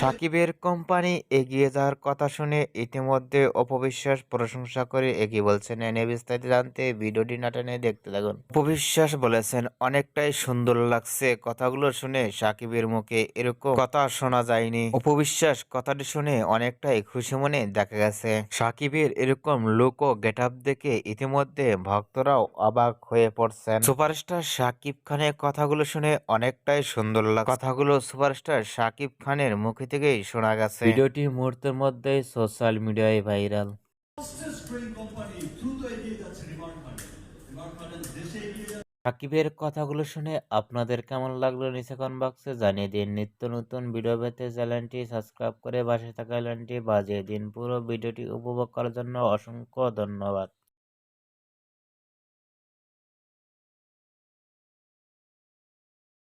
সাকিবের কোম্পানি এগিয়ে যাওয়ার কথা শুনে ইতিমধ্যে অপু বিশ্বাস প্রশংসা করে এগিয়ে বলছেন। এ নিয়ে বিস্তারিত জানতে ভিডিওটি না টেনে দেখতে থাকুন। অপু বিশ্বাস বলেছেন, অনেকটাই সুন্দর লাগছে। কথাগুলো শুনে সাকিবের মুখে এরকম কথা শোনা যায়নি। অপু বিশ্বাস কথাটি শুনে অনেকটাই খুশি মনে দেখা গেছে। সাকিবের এরকম লুক ও গেটআপ দেখে ইতিমধ্যে ভক্তরাও অবাক হয়ে পড়ছেন। সুপারস্টার সাকিব খানের কথাগুলো শুনে অনেকটাই সুন্দর লাগছে। কথাগুলো সুপারস্টার সাকিব খানের মুখে থেকেই শোনা গেছে। ভিডিওটি মুহূর্তের মধ্যেই সোশ্যাল মিডিয়ায় ভাইরাল। সাকিবের কথাগুলো শুনে আপনাদের কেমন লাগলো নিচে কমেন্ট বক্সে জানিয়ে দিন। নিত্য নতুন ভিডিও পেতে চ্যানেলটি সাবস্ক্রাইব করে পাশে থাকা বেলটি বাজিয়ে দিন। পুরো ভিডিওটি উপভোগ করার জন্য অসংখ্য ধন্যবাদ।